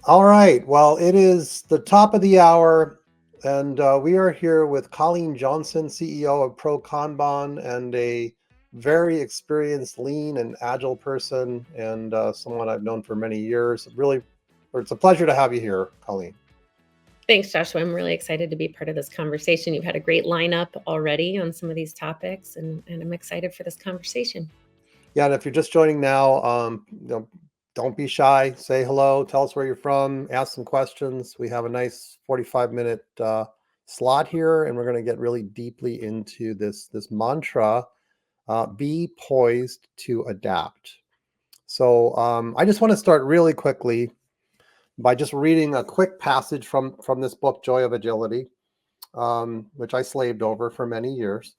All right. Well, it is the top of the hour, and we are here with Colleen Johnson, CEO of Pro Kanban, and a very experienced lean and agile person, and someone I've known for many years. Really, it's a pleasure to have you here, Colleen. Thanks, Joshua. I'm really excited to be part of this conversation. You've had a great lineup already on some of these topics, and I'm excited for this conversation. Yeah, and if you're just joining now, don't be shy. Say hello. Tell us where you're from. Ask some questions. We have a nice 45-minute slot here, and we're going to get really deeply into this mantra: be poised to adapt. So I just want to start really quickly by just reading a quick passage from this book, Joy of Agility, which I slaved over for many years.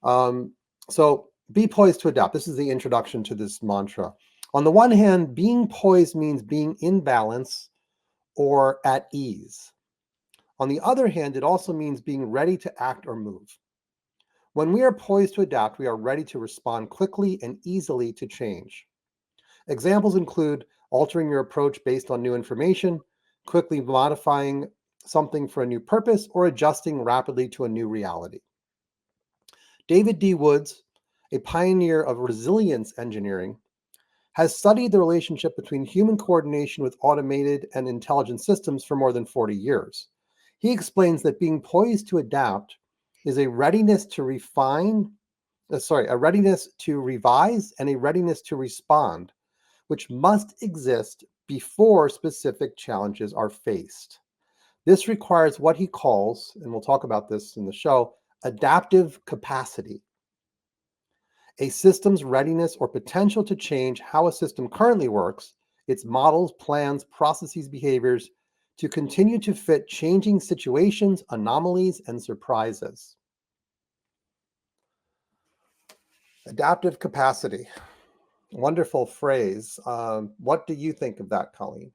So be poised to adapt. This is the introduction to this mantra. On the one hand, being poised means being in balance or at ease. On the other hand, it also means being ready to act or move. When we are poised to adapt, we are ready to respond quickly and easily to change. Examples include altering your approach based on new information, quickly modifying something for a new purpose, or adjusting rapidly to a new reality. David D. Woods, a pioneer of resilience engineering, has studied the relationship between human coordination with automated and intelligent systems for more than 40 years. He explains that being poised to adapt is a readiness to a readiness to revise and a readiness to respond, which must exist before specific challenges are faced. This requires what he calls, and we'll talk about this in the show, adaptive capacity. A system's readiness or potential to change how a system currently works, its models, plans, processes, behaviors, to continue to fit changing situations, anomalies, and surprises. Adaptive capacity. Wonderful phrase. What do you think of that, Colleen?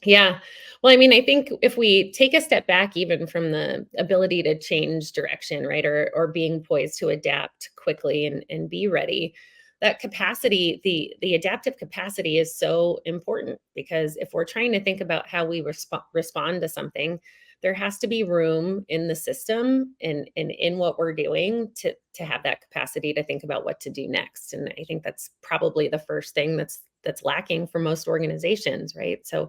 Yeah. Well, I mean, I think if we take a step back, even from the ability to change direction, right, or being poised to adapt quickly and be ready, that capacity, the adaptive capacity is so important because if we're trying to think about how we respond to something, there has to be room in the system and in what we're doing to have that capacity to think about what to do next. And I think that's probably the first thing that's lacking for most organizations, right? So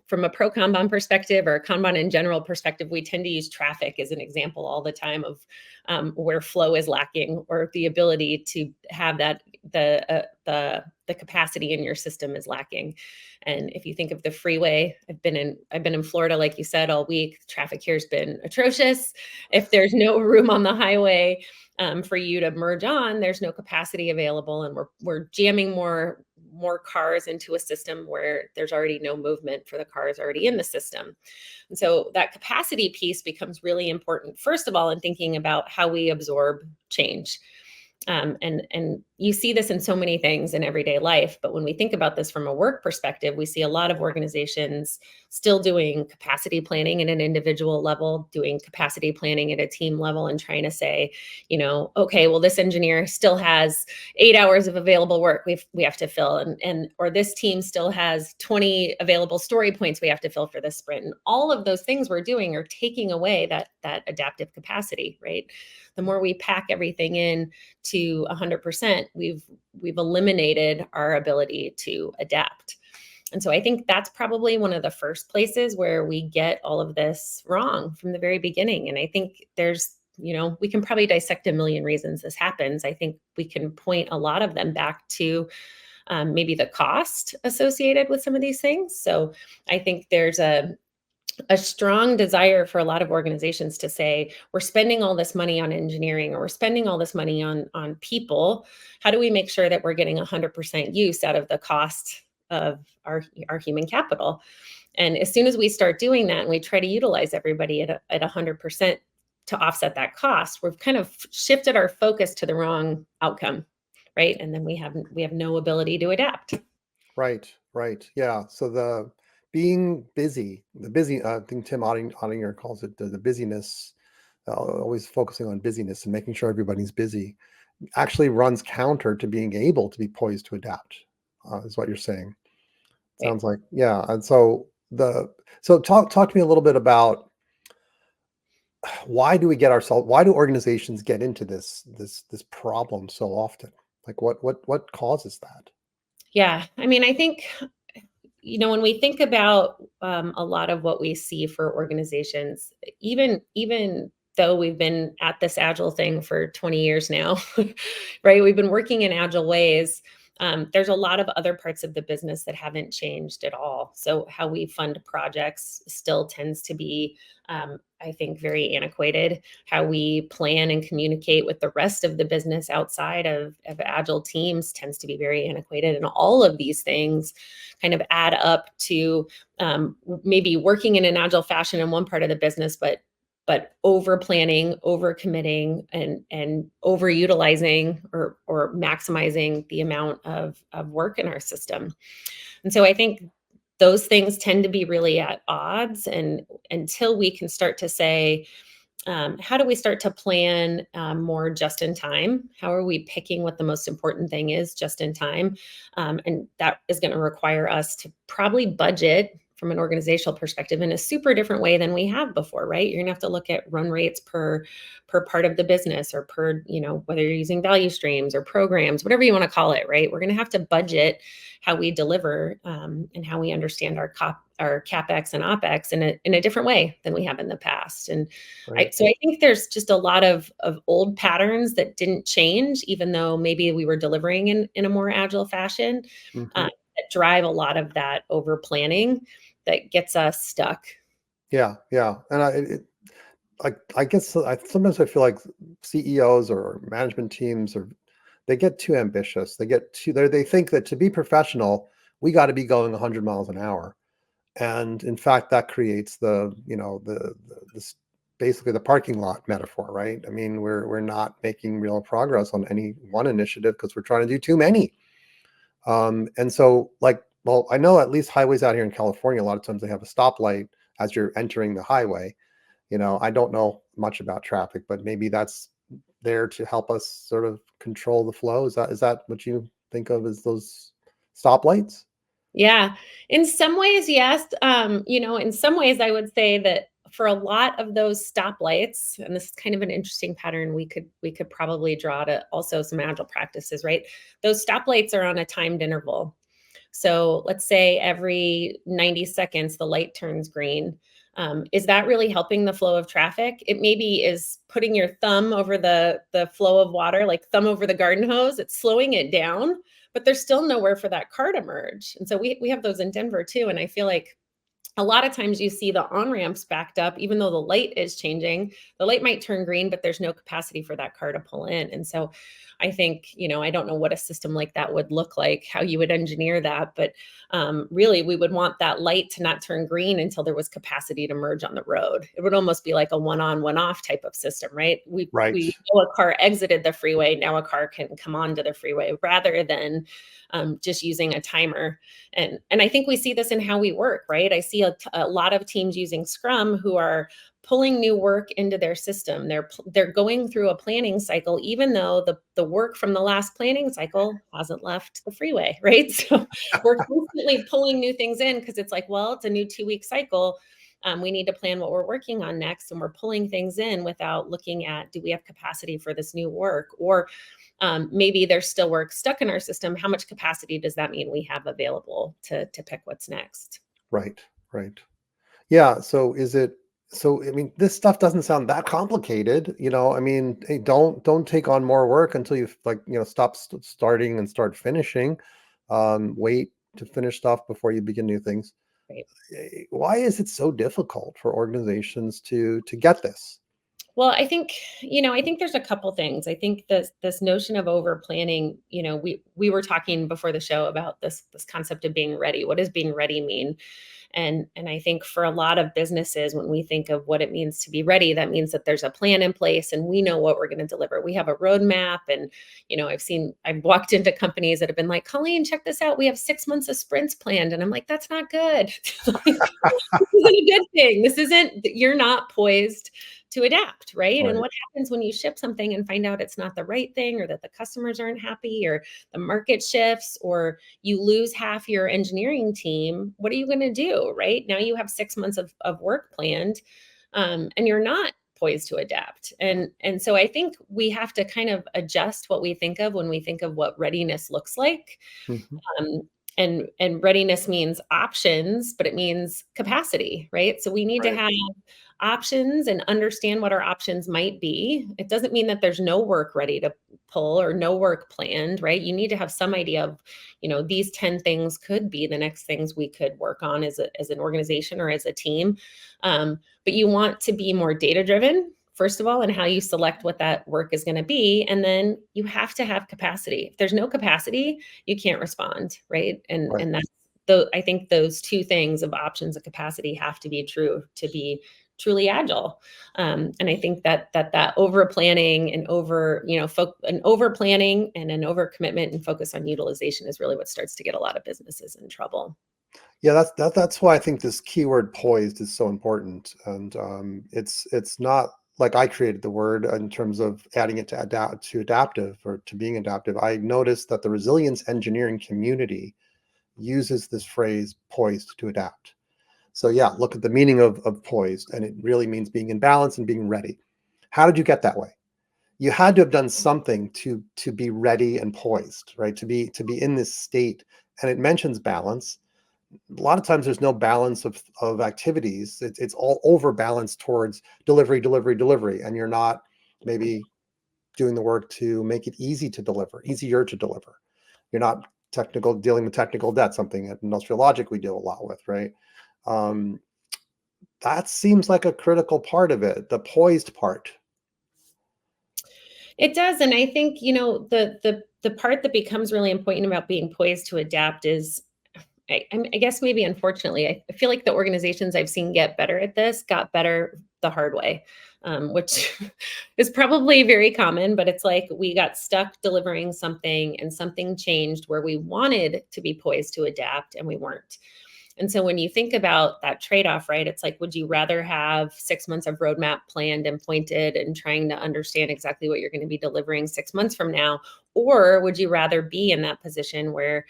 from a pro Kanban perspective or a Kanban in general perspective, we tend to use traffic as an example all the time of where flow is lacking or the ability to have that the capacity in your system is lacking. And if you think of the freeway, I've been in Florida, like you said, all week. Traffic here's been atrocious. If there's no room on the highway for you to merge on, there's no capacity available, and we're jamming more cars into a system where there's already no movement for the cars already in the system. And so that capacity piece becomes really important, first of all, in thinking about how we absorb change. And you see this in so many things in everyday life. But when we think about this from a work perspective, we see a lot of organizations still doing capacity planning at an individual level, doing capacity planning at a team level, and trying to say, okay, well, this engineer still has 8 hours of available work we have to fill, or this team still has 20 available story points we have to fill for this sprint. And all of those things we're doing are taking away that adaptive capacity, right? The more we pack everything in to 100%, we've eliminated our ability to adapt. And so I think that's probably one of the first places where we get all of this wrong from the very beginning. And I think we can probably dissect a million reasons this happens. I think we can point a lot of them back to maybe the cost associated with some of these things. So I think there's a strong desire for a lot of organizations to say, we're spending all this money on engineering, or we're spending all this money on people. How do we make sure that we're getting 100% use out of the cost of our human capital? And as soon as we start doing that and we try to utilize everybody at 100% to offset that cost, we've kind of shifted our focus to the wrong outcome, right? And then we have no ability to adapt. Right. Yeah. So the being busy, I think Tim Ottinger calls it the busyness, always focusing on busyness and making sure everybody's busy, actually runs counter to being able to be poised to adapt, is what you're saying. Sounds like, yeah. And so talk to me a little bit about why do organizations get into this problem so often? Like what causes that? Yeah, I mean, I think, when we think about a lot of what we see for organizations, even though we've been at this agile thing for 20 years now, right? We've been working in agile ways. There's a lot of other parts of the business that haven't changed at all. So how we fund projects still tends to be, I think, very antiquated. How we plan and communicate with the rest of the business outside of agile teams tends to be very antiquated. And all of these things kind of add up to maybe working in an agile fashion in one part of the business, but over planning, over committing, and overutilizing or maximizing the amount of work in our system. And so I think those things tend to be really at odds. And until we can start to say, how do we start to plan more just in time? How are we picking what the most important thing is just in time? And that is going to require us to probably budget from an organizational perspective in a super different way than we have before, right? You're gonna have to look at run rates per part of the business, or per, whether you're using value streams or programs, whatever you want to call it, right? We're gonna have to budget how we deliver, and how we understand our capex and opex in a different way than we have in the past. And Right. so I think there's just a lot of old patterns that didn't change, even though maybe we were delivering in a more agile fashion, Hmm. that drive a lot of that over planning that gets us stuck. Yeah, yeah. And I guess sometimes I feel like CEOs or management teams they get too ambitious. They think that to be professional, we got to be going 100 miles an hour. And in fact, that creates this basically the parking lot metaphor, right? I mean, we're not making real progress on any one initiative because we're trying to do too many. And so, like, well, I know at least highways out here in California, a lot of times they have a stoplight as you're entering the highway. I don't know much about traffic, but maybe that's there to help us sort of control the flow. Is that what you think of as those stoplights? Yeah. In some ways, yes. In some ways, I would say that for a lot of those stoplights, and this is kind of an interesting pattern we could probably draw to also some agile practices, right? Those stoplights are on a timed interval. So let's say every 90 seconds the light turns green. Is that really helping the flow of traffic? It maybe is putting your thumb over the flow of water, like thumb over the garden hose. It's slowing it down, but there's still nowhere for that car to merge. And so we have those in Denver too. And I feel like a lot of times you see the on-ramps backed up, even though the light is changing. The light might turn green, but there's no capacity for that car to pull in. And so I think, I don't know what a system like that would look like, how you would engineer that, but really we would want that light to not turn green until there was capacity to merge on the road. It would almost be like a one-on, one-off type of system, right? Right. We know a car exited the freeway, now a car can come onto the freeway, rather than just using a timer. And I think we see this in how we work, right? I see a lot of teams using Scrum who are pulling new work into their system. They're going through a planning cycle, even though the work from the last planning cycle hasn't left the freeway, right? So we're constantly pulling new things in because it's like, well, it's a new 2-week cycle. We need to plan what we're working on next, and we're pulling things in without looking at, do we have capacity for this new work? Or maybe there's still work stuck in our system. How much capacity does that mean we have available to pick what's next? Right. Right. Yeah. I mean, this stuff doesn't sound that complicated. I mean, hey, don't take on more work until you like, stop starting and start finishing. Wait to finish stuff before you begin new things. Right. Why is it so difficult for organizations to get this? Well, I think there's a couple things. I think this notion of over planning, we were talking before the show about this concept of being ready. What does being ready mean? And I think for a lot of businesses, when we think of what it means to be ready, that means that there's a plan in place and we know what we're going to deliver. We have a roadmap. And, I've walked into companies that have been like, Colleen, check this out. We have 6 months of sprints planned. And I'm like, that's not good. Like, this isn't a good thing. You're not poised to adapt, right? And Right. what happens when you ship something and find out it's not the right thing, or that the customers aren't happy, or the market shifts, or you lose half your engineering team? What are you going to do, right? Now you have 6 months of work planned, and you're not poised to adapt. And so I think we have to kind of adjust what we think of when we think of what readiness looks like. Mhm. um, and readiness means options, but it means capacity, right? So we need to Right. have options and understand what our options might be. It doesn't mean that there's no work ready to pull or no work planned, right? You need to have some idea of, these 10 things could be the next things we could work on as an organization or as a team. But you want to be more data driven, first of all, and how you select what that work is going to be. And then you have to have capacity. If there's no capacity, you can't respond, right? And Right. and that's the I think those two things of options and capacity have to be true to be truly agile. And I think that over planning and over planning and an over commitment and focus on utilization is really what starts to get a lot of businesses in trouble. Yeah, that's why I think this keyword poised is so important. And it's not like I created the word in terms of adding it to adaptive or to being adaptive. I noticed that the resilience engineering community uses this phrase poised to adapt. So yeah, look at the meaning of poised, and it really means being in balance and being ready. How did you get that way? You had to have done something to be ready and poised, right? To be in this state. And it mentions balance. A lot of times there's no balance of activities. It's all over balanced towards delivery, delivery, delivery, and you're not maybe doing the work to make it easy to deliver, easier to deliver. You're not dealing with technical debt, something at Industrial Logic we deal a lot with, right? Um, that seems like a critical part of it, the poised part. It does, and I think, the part that becomes really important about being poised to adapt is, I guess maybe unfortunately, I feel like the organizations I've seen get better at this got better the hard way, which is probably very common, but it's like we got stuck delivering something and something changed where we wanted to be poised to adapt and we weren't. And so when you think about that trade-off, right, it's like, would you rather have 6 months of roadmap planned and pointed and trying to understand exactly what you're going to be delivering 6 months from now? Or would you rather be in that position where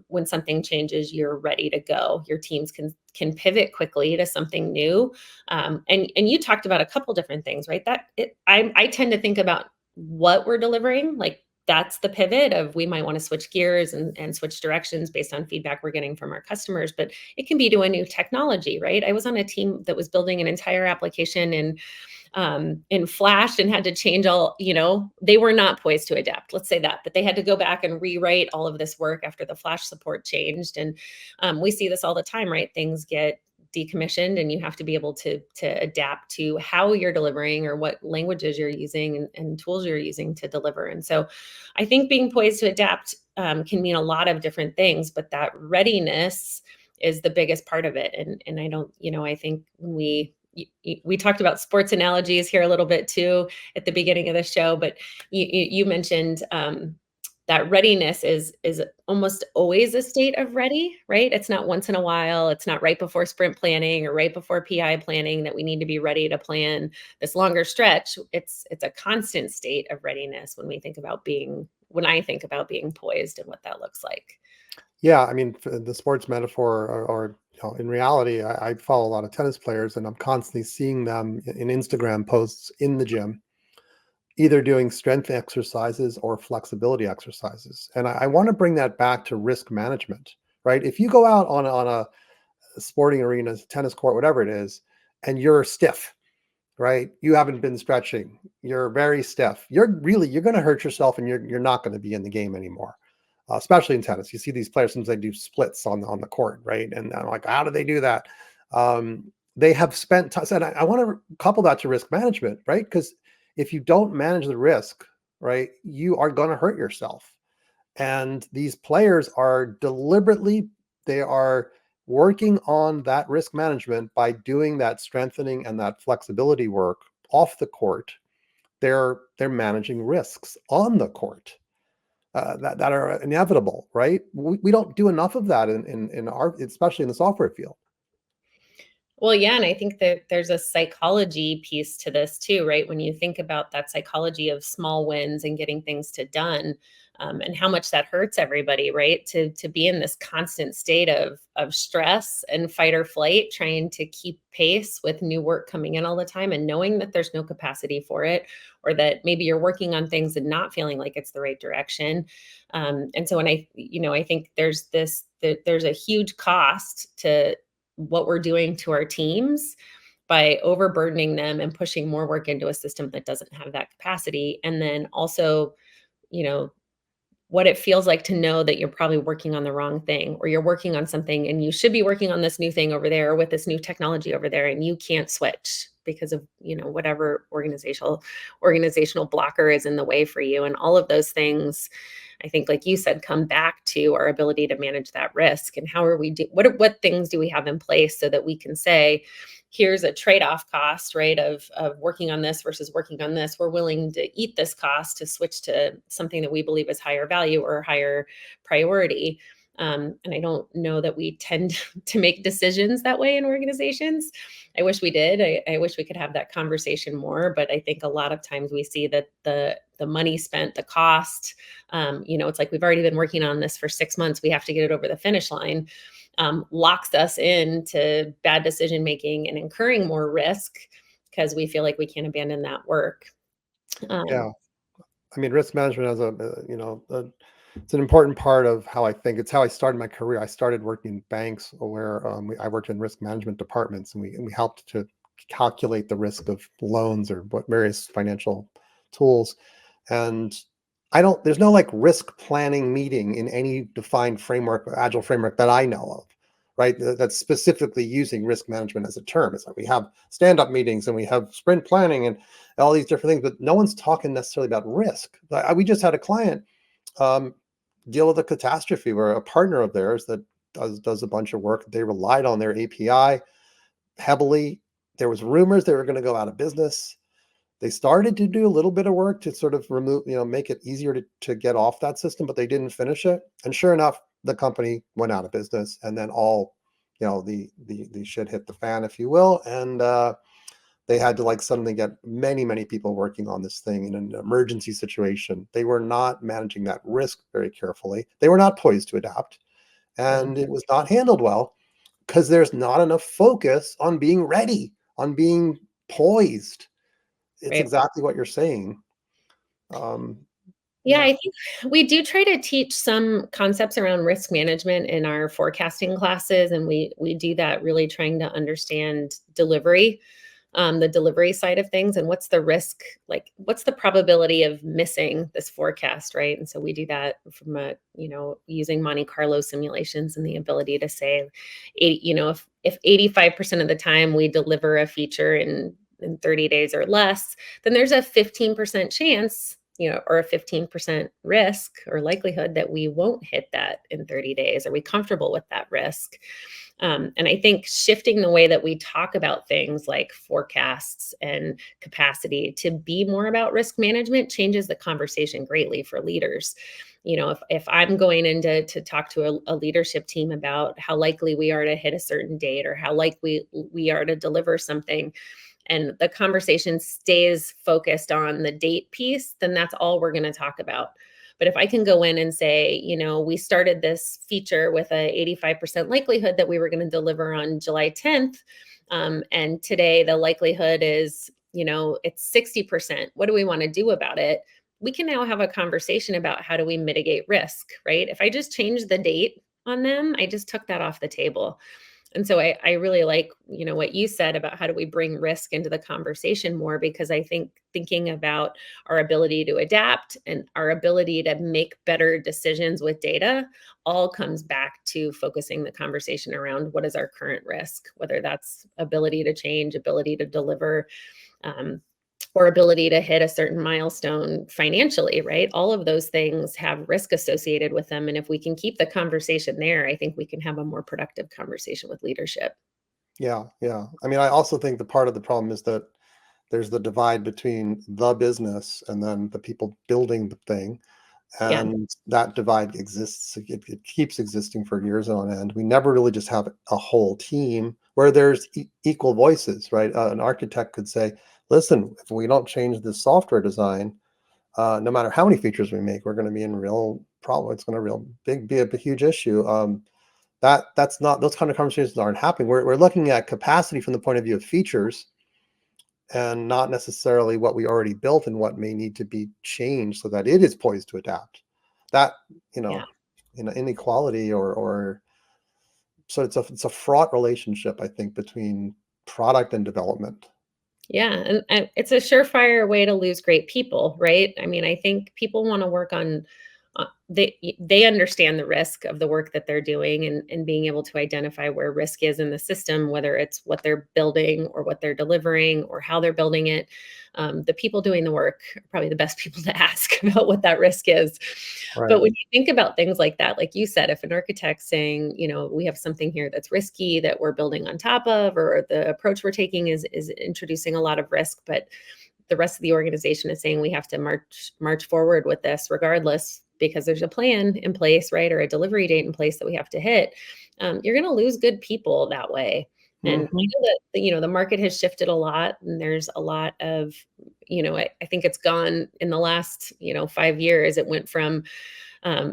when something changes, you're ready to go? Your teams can pivot quickly to something new. And you talked about a couple different things, right? I tend to think about what we're delivering, like that's the pivot of we might want to switch gears and switch directions based on feedback we're getting from our customers, but it can be to a new technology, right? I was on a team that was building an entire application in Flash and had to change all, they were not poised to adapt, let's say that, but they had to go back and rewrite all of this work after the Flash support changed. And we see this all the time, right? Things get decommissioned and you have to be able to adapt to how you're delivering or what languages you're using and tools you're using to deliver. And so I think being poised to adapt can mean a lot of different things, but that readiness is the biggest part of it. And I don't, I think when we talked about sports analogies here a little bit too at the beginning of the show, but you mentioned that readiness is almost always a state of ready, right? It's not once in a while. It's not right before sprint planning or right before PI planning that we need to be ready to plan this longer stretch. It's a constant state of readiness when I think about being poised and what that looks like. Yeah, I mean, the sports metaphor, or in reality, I follow a lot of tennis players, and I'm constantly seeing them in Instagram posts in the gym, either doing strength exercises or flexibility exercises. And I want to bring that back to risk management, right? If you go out on a sporting arena, tennis court, whatever it is, and you're stiff, right? You haven't been stretching. You're very stiff. You're going to hurt yourself, and you're not going to be in the game anymore. Especially in tennis, you see these players sometimes they do splits on the court, right? And I'm like, how do they do that? They have spent time. And I want to couple that to risk management, right? Because if you don't manage the risk, right, you are going to hurt yourself. And these players are deliberately, they are working on that risk management by doing that strengthening and that flexibility work off the court. They're managing risks on the court that are inevitable, right? We don't do enough of that in our, especially in the software field. Well, yeah, and I think that there's a psychology piece to this too, right? When you think about that psychology of small wins and getting things to done, and how much that hurts everybody, right? To be in this constant state of stress and fight or flight, trying to keep pace with new work coming in all the time, and knowing that there's no capacity for it, or that maybe you're working on things and not feeling like it's the right direction. And so when I think there's a huge cost to what we're doing to our teams by overburdening them and pushing more work into a system that doesn't have that capacity. And then also, you know, what it feels like to know that you're probably working on the wrong thing, or you're working on something and you should be working on this new thing over there, or with this new technology over there, and you can't switch because of, whatever organizational blocker is in the way for you. And all of those things, I think, like you said, come back to our ability to manage that risk. And how are we what things do we have in place so that we can say, here's a trade-off cost, right, of working on this versus working on this. We're willing to eat this cost to switch to something that we believe is higher value or higher priority. And I don't know that we tend to make decisions that way in organizations. I wish we did. I wish we could have that conversation more, but I think a lot of times we see that the money spent, the cost, it's like, we've already been working on this for 6 months. We have to get it over the finish line. Locks us into bad decision making and incurring more risk because we feel like we can't abandon that work. Yeah. I mean, risk management as it's an important part of how I think. It's how I started my career. I started working in banks where I worked in risk management departments, and we helped to calculate the risk of loans or what various financial tools. And there's no like risk planning meeting in any defined framework, agile framework that I know of, right? That's specifically using risk management as a term. It's like we have stand-up meetings and we have sprint planning and all these different things, but no one's talking necessarily about risk. We just had a client um, deal with a catastrophe where a partner of theirs that does a bunch of work, they relied on their API heavily. There was rumors they were going to go out of business. They started to do a little bit of work to sort of remove, make it easier to get off that system, but they didn't finish it. And sure enough, the company went out of business, and then all, the shit hit the fan, if you will. And they had to like suddenly get many, many people working on this thing in an emergency situation. They were not managing that risk very carefully. They were not poised to adapt, Yeah. and it was not handled well because there's not enough focus on being ready, on being poised. It's Right. exactly what you're saying. Um, Yeah, yeah, I think we do try to teach some concepts around risk management in our forecasting classes, and we do that really trying to understand delivery, the delivery side of things, and what's the risk, like what's the probability of missing this forecast, right? And so we do that from using Monte Carlo simulations and the ability to say, if 85% of the time we deliver a feature in 30 days or less, then there's a 15% chance, or a 15% risk or likelihood that we won't hit that in 30 days. Are we comfortable with that risk? And I think shifting the way that we talk about things like forecasts and capacity to be more about risk management changes the conversation greatly for leaders. If I'm going in to talk to a leadership team about how likely we are to hit a certain date, or how likely we are to deliver something, and the conversation stays focused on the date piece, then that's all we're going to talk about. But if I can go in and say, we started this feature with a 85% likelihood that we were going to deliver on July 10th, and today the likelihood is, it's 60%. What do we want to do about it? We can now have a conversation about how do we mitigate risk, right? If I just change the date on them, I just took that off the table. And so I really like, what you said about how do we bring risk into the conversation more, because I think thinking about our ability to adapt and our ability to make better decisions with data all comes back to focusing the conversation around what is our current risk, whether that's ability to change, ability to deliver, um, or ability to hit a certain milestone financially, right? All of those things have risk associated with them. And if we can keep the conversation there, I think we can have a more productive conversation with leadership. yeah, yeah. I mean, I also think the part of the problem is that there's the divide between the business and then the people building the thing. Yeah. And that divide exists. It keeps existing for years on end. We never really just have a whole team where there's equal voices, right? An architect could say, listen, if we don't change this software design, no matter how many features we make, we're going to be in real problem. It's going to be a huge issue. That's not, those kind of conversations aren't happening. We're looking at capacity from the point of view of features, and not necessarily what we already built and what may need to be changed so that it is poised to adapt. That, you Yeah. know, inequality, or so it's a fraught relationship, I think, between product and development. Yeah, and it's a surefire way to lose great people, right? I mean, I think people want to work on they understand the risk of the work that they're doing, and being able to identify where risk is in the system, whether it's what they're building or what they're delivering or how they're building it. The people doing the work are probably the best people to ask about what that risk is. But Right. when you think about things like that, like you said, if an architect's saying, we have something here that's risky that we're building on top of, or the approach we're taking is introducing a lot of risk, but the rest of the organization is saying we have to march forward with this regardless because there's a plan in place, right, or a delivery date in place that we have to hit. You're going to lose good people that way. And I Hmm. know that the market has shifted a lot, and there's a lot of I think it's gone in the last 5 years. It went from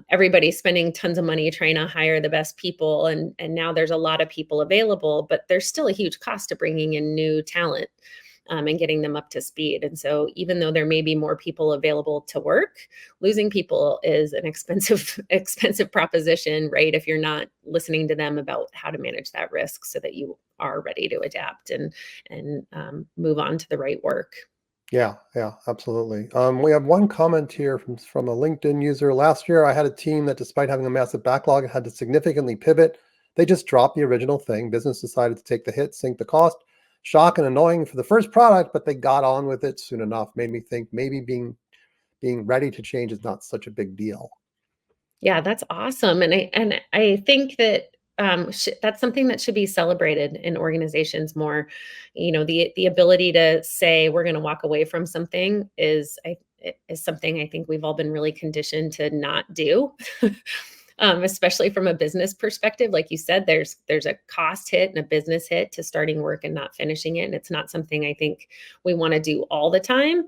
everybody spending tons of money trying to hire the best people, and now there's a lot of people available, but there's still a huge cost to bringing in new talent, and getting them up to speed. And so even though there may be more people available to work, losing people is an expensive expensive proposition, right, if you're not listening to them about how to manage that risk so that you are ready to adapt and move on to the right work. Yeah, yeah, absolutely. We have one comment here from a LinkedIn user. Last year, I had a team that, despite having a massive backlog, had to significantly pivot. They just dropped the original thing. Business decided to take the hit, sink the cost. Shock and annoying for the first product, but they got on with it soon enough. Made me think maybe being ready to change is not such a big deal. Yeah, that's awesome, and I think that that's something that should be celebrated in organizations more. The ability to say we're going to walk away from something is something I think we've all been really conditioned to not do. Especially from a business perspective, like you said, there's a cost hit and a business hit to starting work and not finishing it, and it's not something I think we want to do all the time.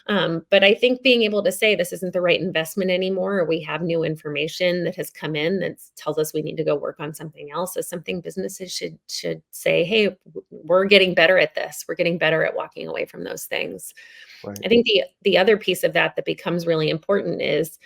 But I think being able to say this isn't the right investment anymore, or we have new information that has come in that tells us we need to go work on something else, is something businesses should say, hey, we're getting better at this. We're getting better at walking away from those things. Right. I think the other piece of that becomes really important is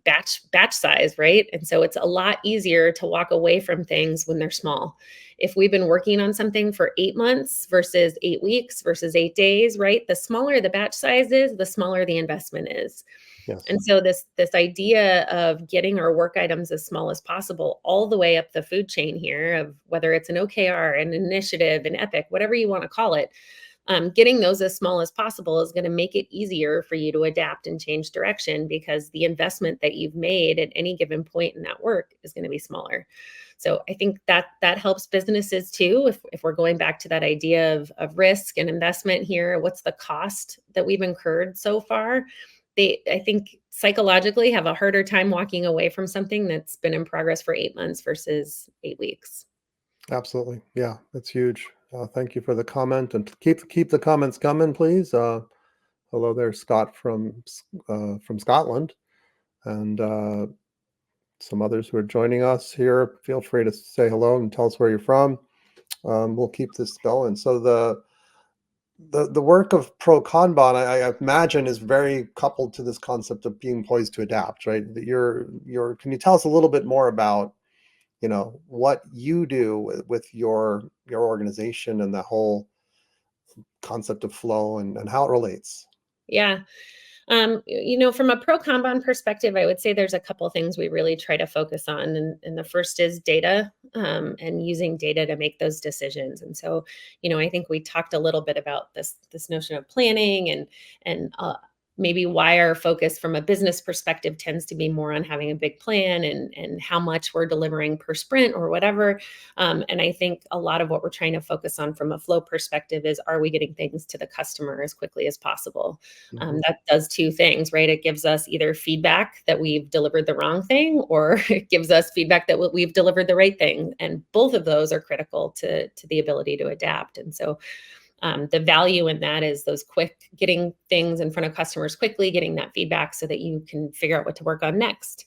batch size, right? And so it's a lot easier to walk away from things when they're small. If we've been working on something for 8 months versus 8 weeks versus 8 days, right? The smaller the batch size is, the smaller the investment is. Yes. And so this idea of getting our work items as small as possible, all the way up the food chain here, of whether it's an OKR, an initiative, an epic, whatever you want to call it, getting those as small as possible is going to make it easier for you to adapt and change direction, because the investment that you've made at any given point in that work is going to be smaller. So I think that helps businesses too. If we're going back to that idea of risk and investment here, what's the cost that we've incurred so far? I think psychologically have a harder time walking away from something that's been in progress for 8 months versus 8 weeks. Absolutely. Yeah, that's huge. Thank you for the comment, and keep the comments coming, please. Hello there, Scott from Scotland, and some others who are joining us here. Feel free to say hello and tell us where you're from. We'll keep this going. So the work of pro Kanban, I imagine, is very coupled to this concept of being poised to adapt, right? Can you tell us a little bit more about what you do with your organization and the whole concept of flow, and how it relates? Yeah. From a pro Kanban perspective, I would say there's a couple things we really try to focus on. And the first is data, and using data to make those decisions. And so, I think we talked a little bit about this notion of planning and maybe why our focus from a business perspective tends to be more on having a big plan and how much we're delivering per sprint or whatever. And I think a lot of what we're trying to focus on from a flow perspective is, are we getting things to the customer as quickly as possible? Mhm. That does two things, right? It gives us either feedback that we've delivered the wrong thing, or it gives us feedback that we've delivered the right thing. And both of those are critical to the ability to adapt. And so the value in that is those quick getting things in front of customers quickly, getting that feedback so that you can figure out what to work on next.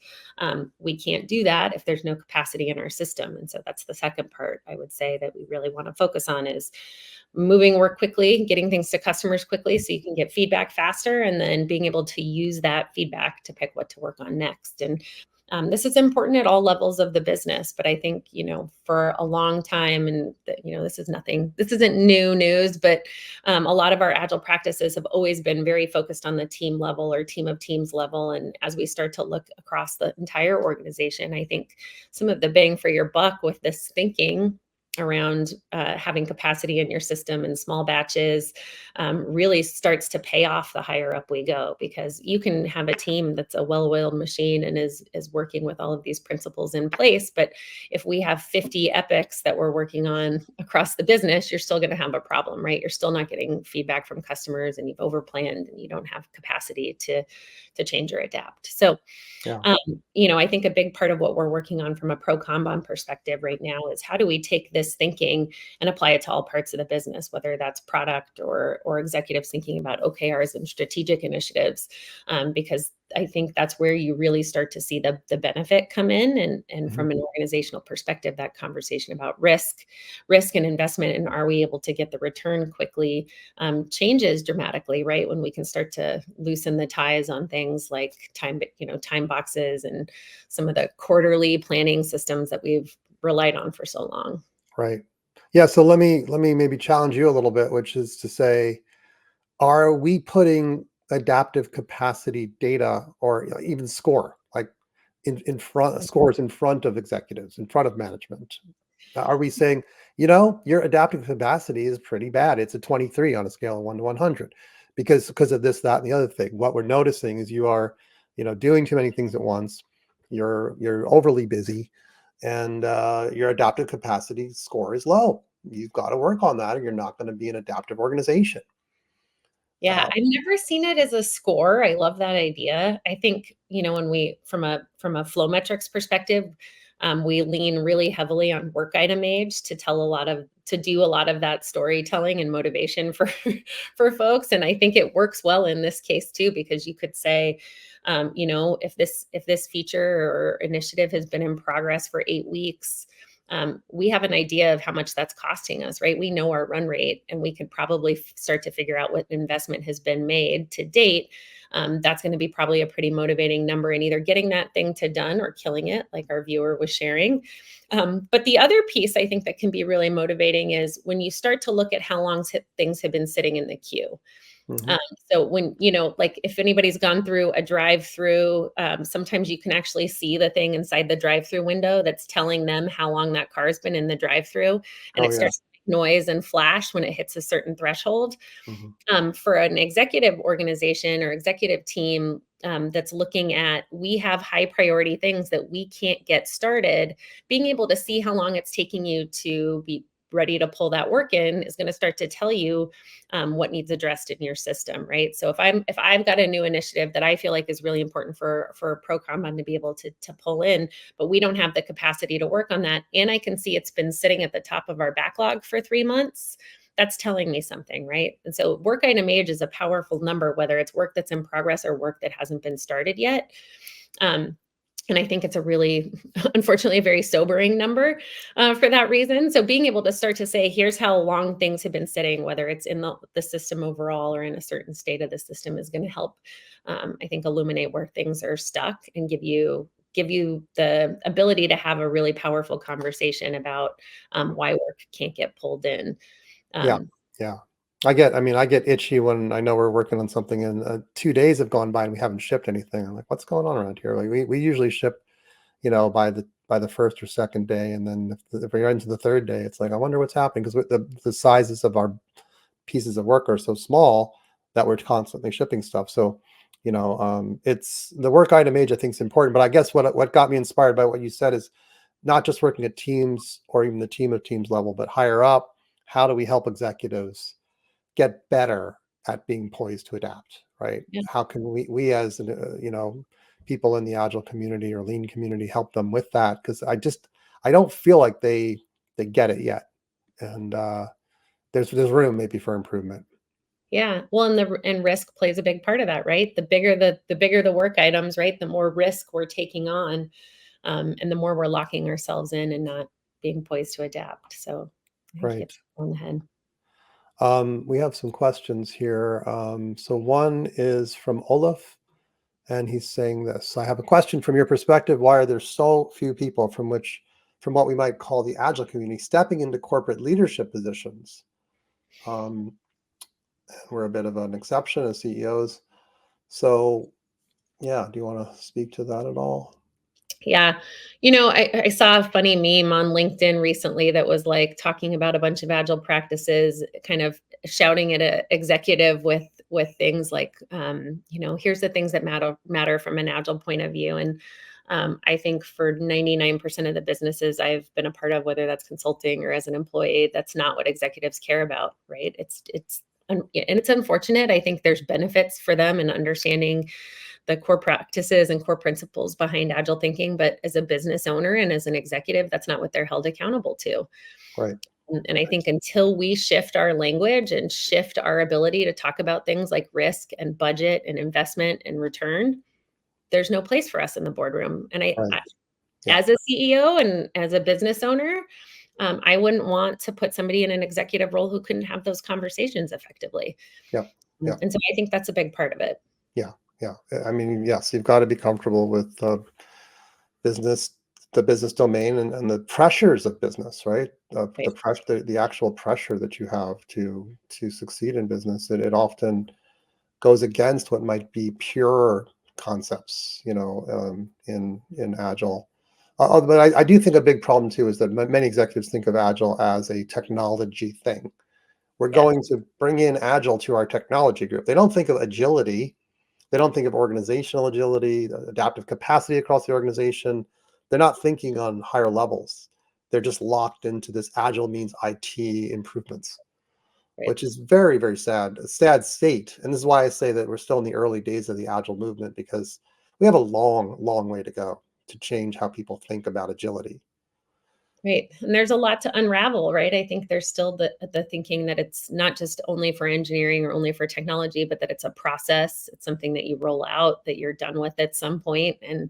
We can't do that if there's no capacity in our system. And so that's the second part I would say that we really want to focus on is moving work quickly, getting things to customers quickly so you can get feedback faster, and then being able to use that feedback to pick what to work on next. And this is important at all levels of the business, but I think, for a long time, and this isn't new news, but a lot of our agile practices have always been very focused on the team level or team of teams level. And as we start to look across the entire organization, I think some of the bang for your buck with this thinking around having capacity in your system in small batches really starts to pay off the higher up we go, because you can have a team that's a well-oiled machine and is working with all of these principles in place. But if we have 50 epics that we're working on across the business, you're still going to have a problem, right? You're still not getting feedback from customers, and you've overplanned, and you don't have capacity to change or adapt. So Yeah. I think a big part of what we're working on from a pro Kanban perspective right now is, how do we take this thinking and apply it to all parts of the business, whether that's product or executives thinking about OKRs and strategic initiatives, because I think that's where you really start to see the benefit come in. And Mhm. from an organizational perspective, that conversation about risk and investment, and are we able to get the return quickly, changes dramatically, right? When we can start to loosen the ties on things like time boxes and some of the quarterly planning systems that we've relied on for so long. Right. Yeah. So let me maybe challenge you a little bit, which is to say, are we putting adaptive capacity data, or even score, like in front scores in front of executives, in front of management? Are we saying, your adaptive capacity is pretty bad. It's a 23 on a scale of 1 to 100 because of this, that, and the other thing. What we're noticing is you are, doing too many things at once. You're overly busy, and your adaptive capacity score is low. You've got to work on that, or you're not going to be an adaptive organization. Yeah, Uh, I've never seen it as a score. I love that idea. I think, when we from a flow metrics perspective, we lean really heavily on work item age to do a lot of that storytelling and motivation for for folks. And I think it works well in this case too, because you could say, if this feature or initiative has been in progress for 8 weeks, we have an idea of how much that's costing us, right? We know our run rate, and we could probably start to figure out what investment has been made to date. That's going to be probably a pretty motivating number in either getting that thing to done or killing it, like our viewer was sharing. But the other piece I think that can be really motivating is when you start to look at how long things have been sitting in the queue. mhm. Um, so when, like if anybody's gone through a drive-through, sometimes you can actually see the thing inside the drive-through window that's telling them how long that car's been in the drive-through, and Oh it yeah. starts to make noise and flash when it hits a certain threshold. Mhm. For an executive organization or executive team, that's looking at, we have high priority things that we can't get started, being able to see how long it's taking you to be ready to pull that work in is going to start to tell you what needs addressed in your system, right? So if I've got a new initiative that I feel like is really important for pro Kanban to be able to pull in, but we don't have the capacity to work on that, and I can see it's been sitting at the top of our backlog for 3 months, that's telling me something, right? And so work item age is a powerful number, whether it's work that's in progress or work that hasn't been started yet. Um, and I think it's a really, unfortunately, a very sobering number for that reason. So being able to start to say, here's how long things have been sitting, whether it's in the system overall or in a certain state of the system, is going to help, I think, illuminate where things are stuck and give you the ability to have a really powerful conversation about why work can't get pulled in. Yeah, Um, yeah. I get itchy when I know we're working on something and 2 days have gone by and we haven't shipped anything. I'm like, what's going on around here? Like we usually ship, by the first or second day, and then if we're into the third day, it's like I wonder what's happening because the sizes of our pieces of work are so small that we're constantly shipping stuff. So It's the work item age, I think, is important. But I guess what got me inspired by what you said is not just working at teams or even the team of teams level, but higher up. How do we help executives get better at being poised to adapt, right? Yeah. How can we as people in the agile community or lean community help them with that? Because I don't feel like they get it yet, and there's room maybe for improvement. Yeah. Well, and risk plays a big part of that, right? The bigger the work items, right? The more risk we're taking on, and the more we're locking ourselves in and not being poised to adapt. So I think Right. it's on the head. We have some questions here. So one is from Olaf, and he's saying this: I have a question from your perspective. Why are there so few people from what we might call the agile community stepping into corporate leadership positions? Um, we're a bit of an exception as CEOs. So yeah, do you want to speak to that at all? Yeah. I saw a funny meme on LinkedIn recently that was like talking about a bunch of agile practices, kind of shouting at an executive with things like, here's the things that matter from an agile point of view. And I think for 99% of the businesses I've been a part of, whether that's consulting or as an employee, that's not what executives care about, right? And it's unfortunate. I think there's benefits for them in understanding the core practices and core principles behind agile thinking, but as a business owner and as an executive, that's not what they're held accountable to. Right. And I think until we shift our language and shift our ability to talk about things like risk and budget and investment and return, there's no place for us in the boardroom. And Right. Yeah. as a CEO and as a business owner, I wouldn't want to put somebody in an executive role who couldn't have those conversations effectively. Yeah. Yeah. And so I think that's a big part of it. Yeah. Yeah. I mean, yes, you've got to be comfortable with business, the business domain, and the pressures of business, right? The Right. pressure, the actual pressure that you have to succeed in business. It often goes against what might be pure concepts, in agile. But I do think a big problem too is that many executives think of agile as a technology thing. We're Yeah. going to bring in agile to our technology group. They don't think of agility. They don't think of organizational agility, the adaptive capacity across the organization. They're not thinking on higher levels. They're just locked into this agile means IT improvements, Right. which is very, very sad, a sad state. And this is why I say that we're still in the early days of the agile movement, because we have a long, long way to go to change how people think about agility. Right. And there's a lot to unravel, right? I think there's still the thinking that it's not just only for engineering or only for technology, but that it's a process. It's something that you roll out, that you're done with at some point. And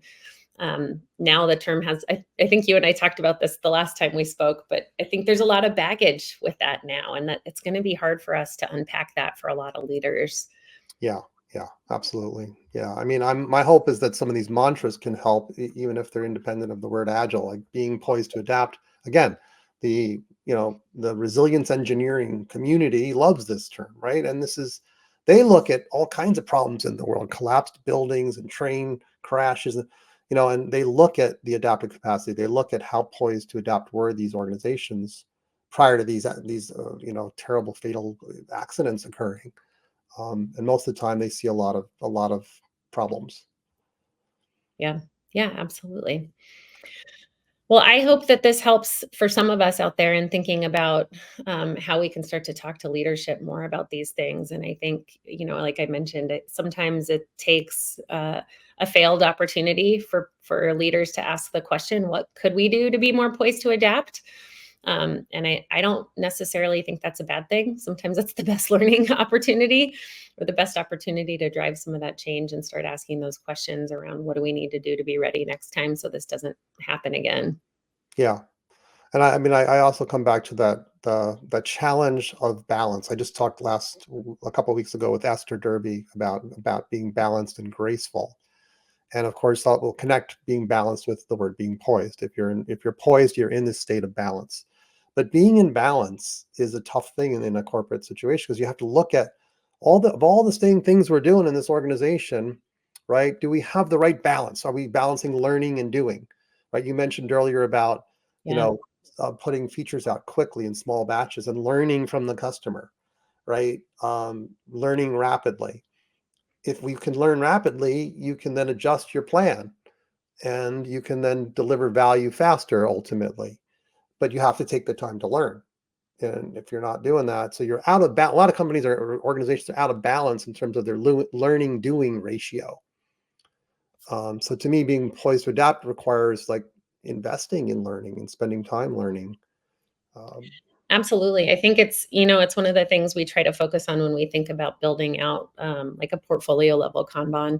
now the term I think you and I talked about this the last time we spoke, but I think there's a lot of baggage with that now, and that it's going to be hard for us to unpack that for a lot of leaders. Yeah, yeah, absolutely. Yeah, I mean, my hope is that some of these mantras can help, even if they're independent of the word agile, like being poised to adapt. Again, the resilience engineering community loves this term, right? And they look at all kinds of problems in the world, collapsed buildings and train crashes, and they look at the adaptive capacity. They look at how poised to adapt were these organizations prior to these terrible fatal accidents occurring. And most of the time they see a lot of problems. Yeah. Yeah, absolutely. Well, I hope that this helps for some of us out there in thinking about how we can start to talk to leadership more about these things. And I think, like I mentioned, sometimes it takes a failed opportunity for leaders to ask the question, what could we do to be more poised to adapt? And I don't necessarily think that's a bad thing. Sometimes it's the best learning opportunity or the best opportunity to drive some of that change and start asking those questions around what do we need to do to be ready next time so this doesn't happen again. Yeah. And I mean, I also come back to the challenge of balance. I just talked a couple of weeks ago with Esther Derby about being balanced and graceful. And of course, that will connect being balanced with the word being poised. If you're poised, you're in this state of balance. But being in balance is a tough thing in a corporate situation, because you have to look at all the same things we're doing in this organization, right? Do we have the right balance? Are we balancing learning and doing? Right? You mentioned earlier about you Yeah. know putting features out quickly in small batches and learning from the customer, right? Learning rapidly. if we can learn rapidly, you can then adjust your plan and you can then deliver value faster ultimately. But you have to take the time to learn. And if you're not doing that, so you're out of balance. A lot of companies or organizations are out of balance in terms of their learning doing ratio. So to me, being poised to adapt requires like investing in learning and spending time learning. Um, Absolutely. I think it's one of the things we try to focus on when we think about building out like a portfolio level Kanban.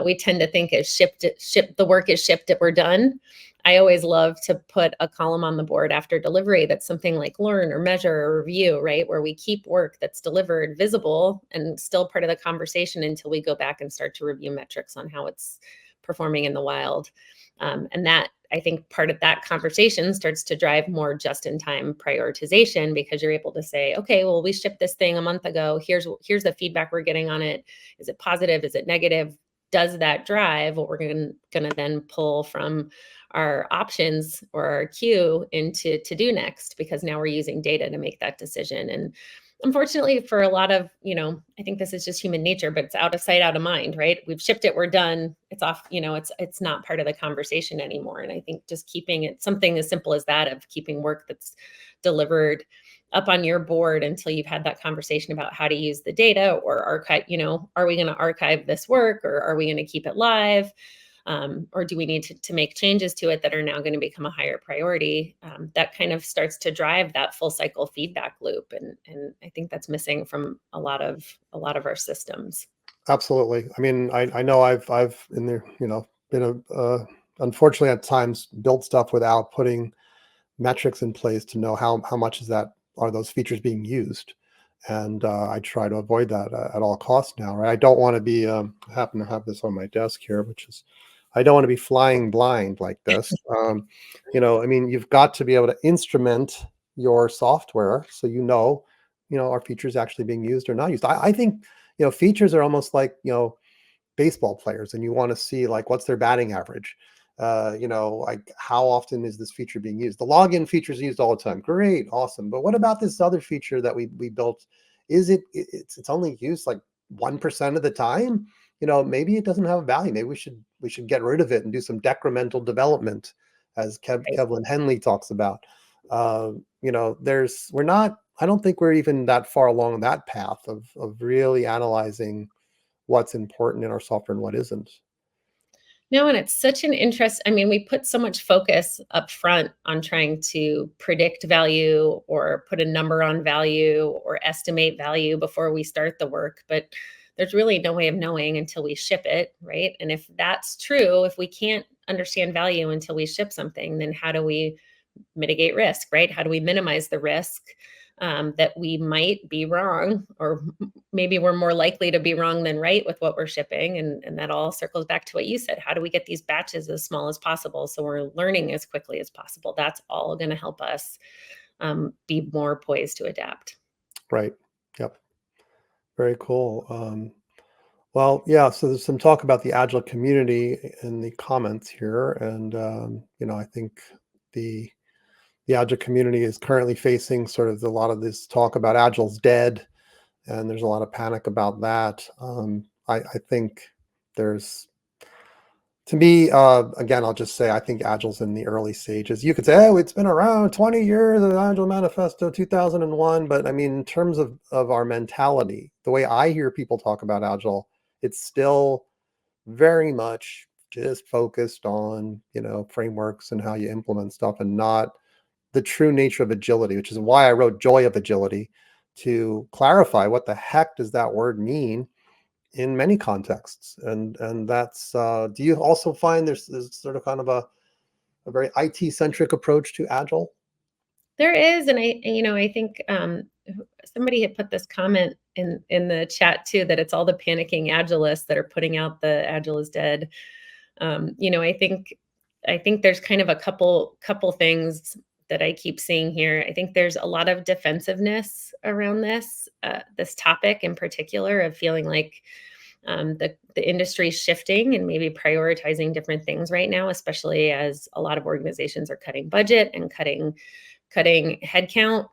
We tend to think as the work is shipped, we're done. I always love to put a column on the board after delivery that's something like learn or measure or review, right? Where we keep work that's delivered visible and still part of the conversation until we go back and start to review metrics on how it's performing in the wild. And that I think part of that conversation starts to drive more just-in-time prioritization because you're able to say, okay, well, we shipped this thing a month ago. Here's the feedback we're getting on it. Is it positive? Is it negative? Does that drive what we're going to then pull from our options or our queue into to do next? Because now we're using data to make that decision. And unfortunately, for a lot of, I think this is just human nature, but it's out of sight, out of mind, right? We've shipped it, we're done. It's off, it's not part of the conversation anymore. And I think just keeping it something as simple as that of keeping work that's delivered up on your board until you've had that conversation about how to use the data or archive, are we going to archive this work or are we going to keep it live? Or do we need to make changes to it that are now going to become a higher priority? That kind of starts to drive that full cycle feedback loop, and I think that's missing from a lot of our systems. Absolutely. I mean, I know I've in there, been unfortunately at times built stuff without putting metrics in place to know how much are those features being used. And I try to avoid that at all costs now, right? I don't want to be, I happen to have this on my desk here, which is, I don't want to be flying blind like this. I mean, you've got to be able to instrument your software so are features actually being used or not used. I think, features are almost like, baseball players and you want to see like what's their batting average. Like how often is this feature being used? The login feature is used all the time. Great, awesome. But what about this other feature that we built? Is it's only used like 1% of the time? Maybe it doesn't have a value. Maybe we should get rid of it and do some decremental development, as Kevlin Henley talks about. We're not. I don't think we're even that far along that path of really analyzing what's important in our software and what isn't. No, and it's such an interest. I mean, we put so much focus up front on trying to predict value or put a number on value or estimate value before we start the work, but there's really no way of knowing until we ship it, right? And if that's true, if we can't understand value until we ship something, then how do we mitigate risk, right? How do we minimize the risk that we might be wrong, or maybe we're more likely to be wrong than right with what we're shipping? And that all circles back to what you said. How do we get these batches as small as possible so we're learning as quickly as possible? That's all going to help us be more poised to adapt. Right. Yep. Very cool. Well, yeah, so there's some talk about the Agile community in the comments here. And, I think the Agile community is currently facing sort of a lot of this talk about Agile's dead. And there's a lot of panic about that. I think there's, to me, again, I'll just say, I think Agile's in the early stages. You could say, oh, it's been around 20 years, the Agile Manifesto 2001. But I mean, in terms of our mentality, the way I hear people talk about Agile, it's still very much just focused on, frameworks and how you implement stuff and not the true nature of agility, which is why I wrote Joy of Agility, to clarify what the heck does that word mean in many contexts. And that's, do you also find there's sort of kind of a very IT centric approach to Agile? There is, and I think somebody had put this comment in the chat too, that it's all the panicking agilists that are putting out the Agile is dead. I think there's kind of a couple things that I keep seeing here. I think there's a lot of defensiveness around this topic in particular, of feeling like the industry is shifting and maybe prioritizing different things right now, especially as a lot of organizations are cutting budget and cutting headcount.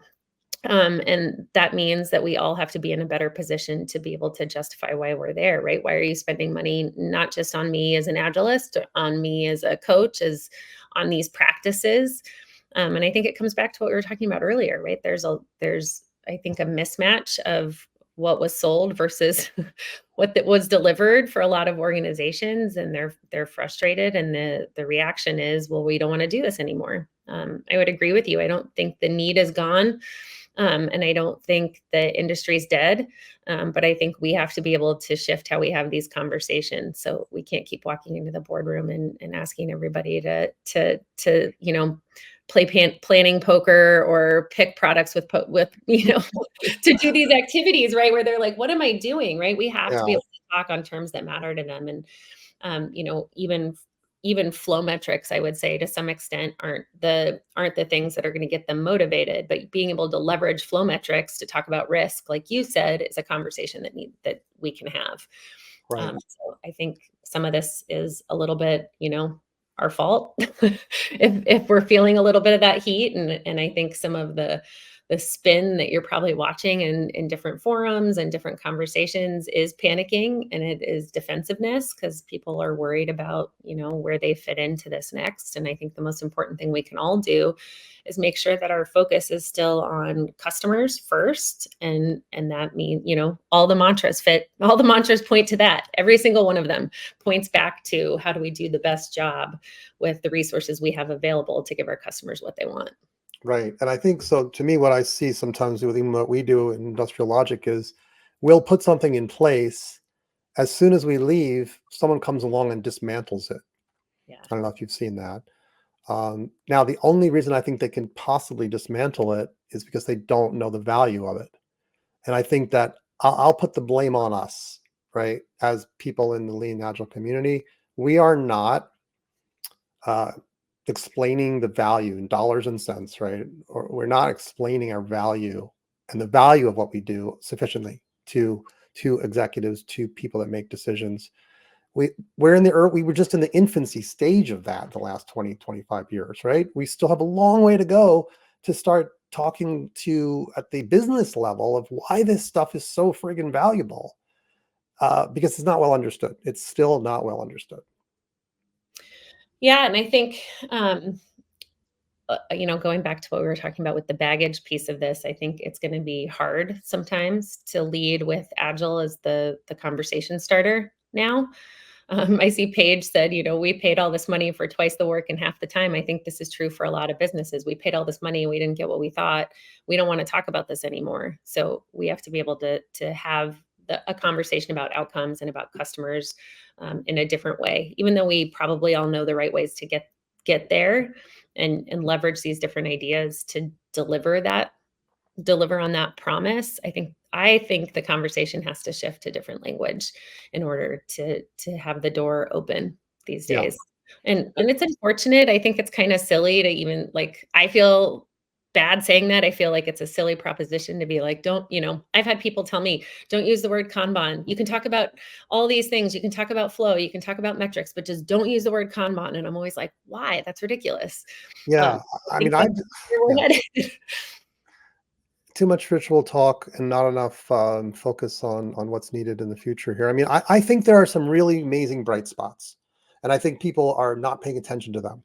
And that means that we all have to be in a better position to be able to justify why we're there, right? Why are you spending money not just on me as an agilist, on me as a coach, as on these practices? And I think it comes back to what we were talking about earlier, right? There's I think a mismatch of what was sold versus what that was delivered for a lot of organizations, and they're frustrated, and the reaction is, well, we don't want to do this anymore. I would agree with you. I don't think the need is gone. And I don't think the industry's dead, but I think we have to be able to shift how we have these conversations. So we can't keep walking into the boardroom and asking everybody to play planning poker or pick products with to do these activities, right? Where they're like, what am I doing? Right? We have to be Yeah, able to talk on terms that matter to them. And even flow metrics, I would say, to some extent, aren't the things that are going to get them motivated, but being able to leverage flow metrics to talk about risk, like you said, is a conversation that we can have. right. So I think some of this is a little bit, our fault if we're feeling a little bit of that heat, and I think some of the spin that you're probably watching in different forums and different conversations is panicking, and it is defensiveness because people are worried about, where they fit into this next. And I think the most important thing we can all do is make sure that our focus is still on customers first. And that means, all the mantras point to that. Every single one of them points back to how do we do the best job with the resources we have available to give our customers what they want. Right. And I think so. To me, what I see sometimes with even what we do in industrial logic is we'll put something in place. As soon as we leave, someone comes along and dismantles it. Yeah. I don't know if you've seen that. Now, the only reason I think they can possibly dismantle it is because they don't know the value of it. And I think that I'll put the blame on us, right? As people in the lean agile community, we are not uh, explaining the value in dollars and cents, right? Or we're not explaining our value and the value of what we do sufficiently to executives, to people that make decisions. We're in the we were just in the infancy stage of that the last 20, 25 years, right? We still have a long way to go to start talking to at the business level of why this stuff is so friggin' valuable. Because it's not well understood. It's still not well understood. Yeah, and I think going back to what we were talking about with the baggage piece of this, I think it's going to be hard sometimes to lead with agile as the conversation starter now. I see Paige said, we paid all this money for twice the work in half the time. I think this is true for a lot of businesses. We paid all this money and we didn't get what we thought. We don't want to talk about this anymore. So we have to be able to have a conversation about outcomes and about customers in a different way, even though we probably all know the right ways to get there, and leverage these different ideas to deliver on that promise. I think the conversation has to shift to different language in order to have the door open these Yeah. days. And it's unfortunate. I think it's kind of silly to even, like, I feel bad saying that. I feel like it's a silly proposition to be like, don't, I've had people tell me, don't use the word Kanban. You can talk about all these things. You can talk about flow, you can talk about metrics, but just don't use the word Kanban. And I'm always like, why? That's ridiculous. Yeah. I I mean, think that's where we're yeah, headed. too much ritual talk and not enough focus on what's needed in the future here. I mean, I think there are some really amazing bright spots, and I think people are not paying attention to them.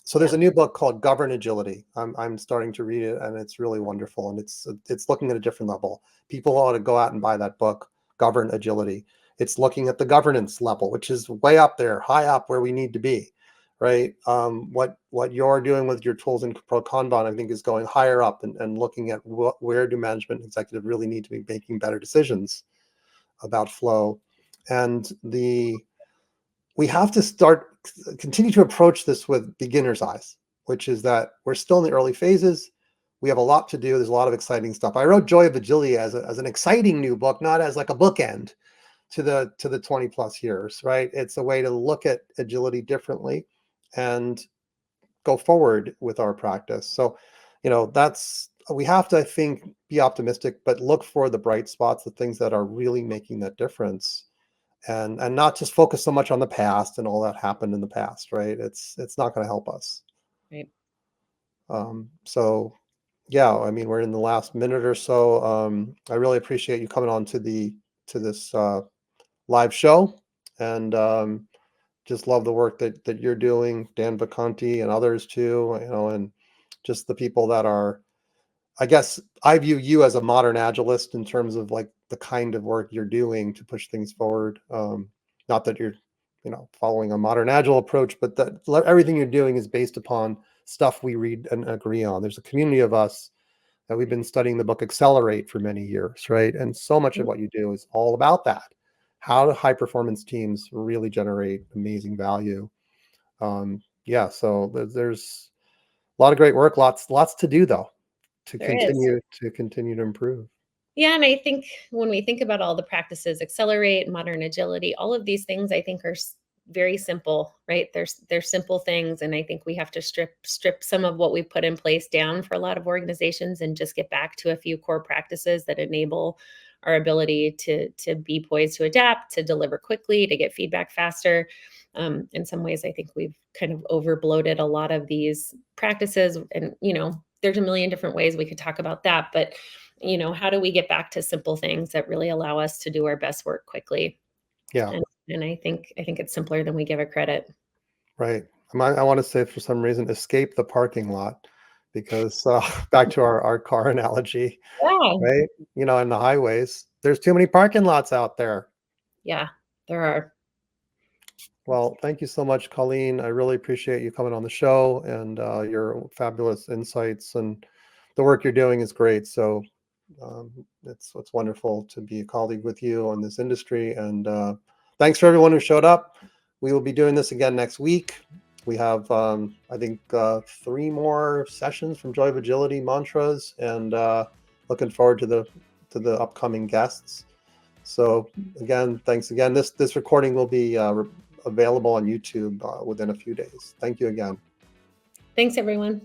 So there's Yeah. a new book called Govern Agility. I'm starting to read it, and it's really wonderful, and it's looking at a different level. People ought to go out and buy that book, Govern Agility. It's looking at the governance level, which is way up there, high up where we need to be, right? What you're doing with your tools in Pro Kanban, I think, is going higher up and looking at where do management executive really need to be making better decisions about flow, and we have to continue to approach this with beginner's eyes, which is that we're still in the early phases. We have a lot to do. There's a lot of exciting stuff. I wrote Joy of Agility as an exciting new book, not as like a bookend to the 20 plus years, right? It's a way to look at agility differently and go forward with our practice. So, we have to, I think, be optimistic, but look for the bright spots, the things that are really making that difference, and not just focus so much on the past and all that happened in the past, right? It's not going to help us. Right. So yeah, I mean, we're in the last minute or so. I really appreciate you coming on to this live show, and just love the work that you're doing, Dan Vacanti and others too. And just the people that are. I guess I view you as a modern agilist in terms of like the kind of work you're doing to push things forward. Not that you're, following a modern agile approach, but that everything you're doing is based upon stuff we read and agree on. There's a community of us that we've been studying the book Accelerate for many years, right? And so much of what you do is all about that. How do high performance teams really generate amazing value? Yeah, so there's a lot of great work, lots to do though, to There is. continue to improve. Yeah, and I think when we think about all the practices, accelerate, modern agility, all of these things I think are very simple, right? They're simple things, and I think we have to strip some of what we put in place down for a lot of organizations and just get back to a few core practices that enable our ability to be poised to adapt, to deliver quickly, to get feedback faster. In some ways, I think we've kind of over bloated a lot of these practices, and there's a million different ways we could talk about that, but how do we get back to simple things that really allow us to do our best work quickly? Yeah, And I think it's simpler than we give it credit. right. I want to say for some reason, escape the parking lot, because back to our car analogy, Yeah. right? In the highways, there's too many parking lots out there. Yeah, there are. Well, thank you so much, Colleen. I really appreciate you coming on the show, and your fabulous insights, and the work you're doing is great. So it's wonderful to be a colleague with you on this industry. And thanks for everyone who showed up. We will be doing this again next week. We have, I think, 3 more sessions from Joy of Agility mantras, and looking forward to the upcoming guests. So again, thanks again. This recording will be available on YouTube within a few days. Thank you again. Thanks, everyone.